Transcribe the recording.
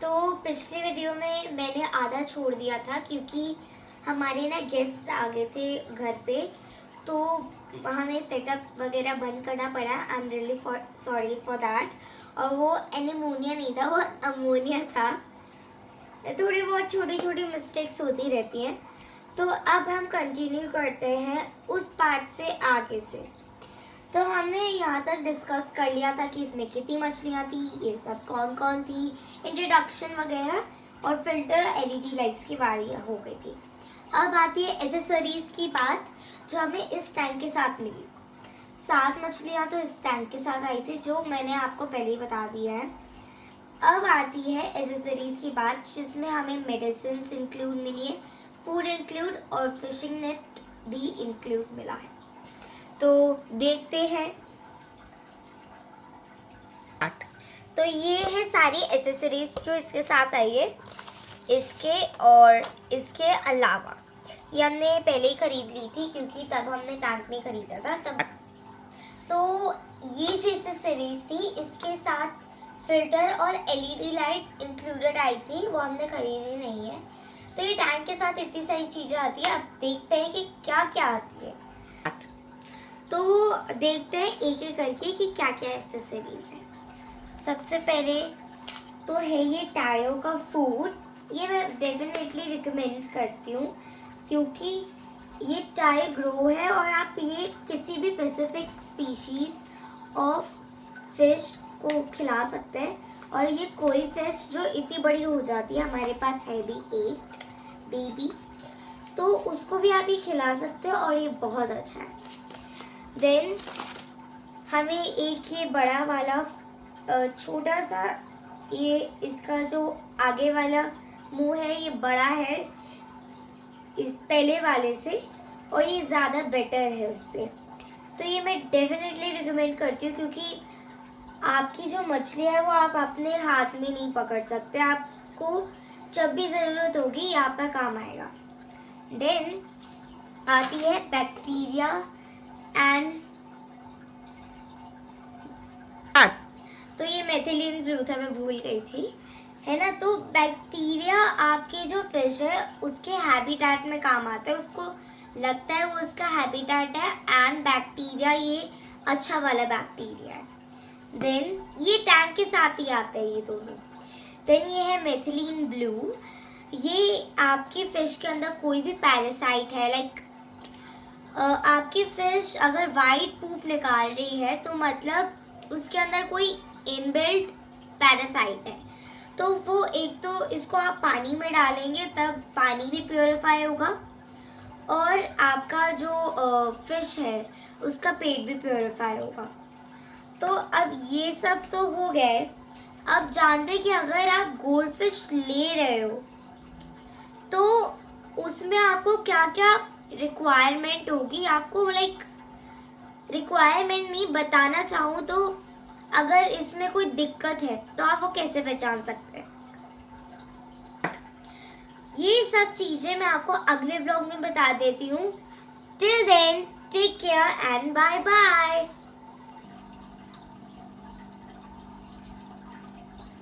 तो पिछले वीडियो में मैंने आधा छोड़ दिया था क्योंकि हमारे ना गेस्ट आ गए थे घर पे, तो हमें सेटअप वगैरह बंद करना पड़ा। I am really sorry for that. और वो एनीमोनिया नहीं था, वो अमोनिया था। थोड़ी बहुत छोटी छोटी मिस्टेक्स होती रहती हैं। तो अब हम कंटिन्यू करते हैं उस पार्ट से आगे से। तो हमने यहाँ तक डिस्कस कर लिया था कि इसमें कितनी मछलियाँ थी, ये सब कौन कौन थी, इंट्रोडक्शन वगैरह, और फिल्टर एलईडी लाइट्स की बारी हो गई थी। अब आती है एसेसरीज की बात, जो हमें इस टैंक के साथ मिली। 7 मछलियाँ तो इस टैंक के साथ आई थी, जो मैंने आपको पहले ही बता दिया है। अब आती है एसेसरीज की बात, जिसमें हमें मेडिसिन इंक्लूड मिली है, फूड इंक्लूड, और फिशिंग नेट भी इंक्लूड मिला है। तो देखते हैं। तो ये है सारी एसेसरीज जो इसके साथ आई है। इसके और इसके अलावा ये हमने पहले ही खरीद ली थी, क्योंकि तब हमने टैंक नहीं खरीदा था तब। तो ये जो एसेसरीज थी, इसके साथ फिल्टर और एलईडी लाइट इंक्लूडेड आई थी, वो हमने खरीदी नहीं है। तो ये टैंक के साथ इतनी सारी चीज़ें आती है। अब देखते हैं कि क्या क्या आती है। तो देखते हैं एक एक करके कि क्या क्या एक्सेसरीज है। सबसे पहले तो है ये टायो का फूड। ये मैं डेफिनेटली रिकमेंड करती हूँ, क्योंकि ये टाई ग्रो है और आप ये किसी भी स्पेसिफिक स्पीशीज ऑफ फिश को खिला सकते हैं। और ये कोई फिश जो इतनी बड़ी हो जाती है, हमारे पास है भी एक बेबी, तो उसको भी आप ये खिला सकते हैं और ये बहुत अच्छा है। देन हमें एक ये बड़ा वाला छोटा सा, ये इसका जो आगे वाला मुंह है ये बड़ा है इस पहले वाले से, और ये ज़्यादा बेटर है उससे। तो ये मैं डेफिनेटली रिकमेंड करती हूँ, क्योंकि आपकी जो मछली है वो आप अपने हाथ में नहीं पकड़ सकते। आपको जब भी ज़रूरत होगी ये आपका काम आएगा। देन आती है बैक्टीरिया एंड, तो ये मेथिलीन ब्लू था, मैं भूल गई थी, है ना। तो बैक्टीरिया आपके जो फिश है उसके हैबिटेट में काम आता है, उसको लगता है वो उसका हैबिटेट है, एंड बैक्टीरिया ये अच्छा वाला बैक्टीरिया है। देन ये टैंक के साथ ही आता है ये दोनों। देन ये है मेथिलीन ब्लू। ये आपकी फिश के अंदर कोई भी पैरासाइट है, लाइक आपकी फिश अगर वाइट पूप निकाल रही है, तो मतलब उसके अंदर कोई इनबिल्ट पैरासाइट है। तो वो एक तो इसको आप पानी में डालेंगे तब पानी भी प्योरीफाई होगा, और आपका जो फिश है उसका पेट भी प्योरीफाई होगा। तो अब ये सब तो हो गए। अब जानते कि अगर आप गोल्ड फिश ले रहे हो तो उसमें आपको क्या क्या रिक्वायरमेंट होगी। आपको लाइक रिक्वायरमेंट नहीं बताना चाहूँ तो, अगर इसमें कोई दिक्कत है तो आप वो कैसे पहचान सकते हैं। ये सब चीज़ें मैं आपको अगले ब्लॉग में बता देती हूँ। Till then take care and bye bye.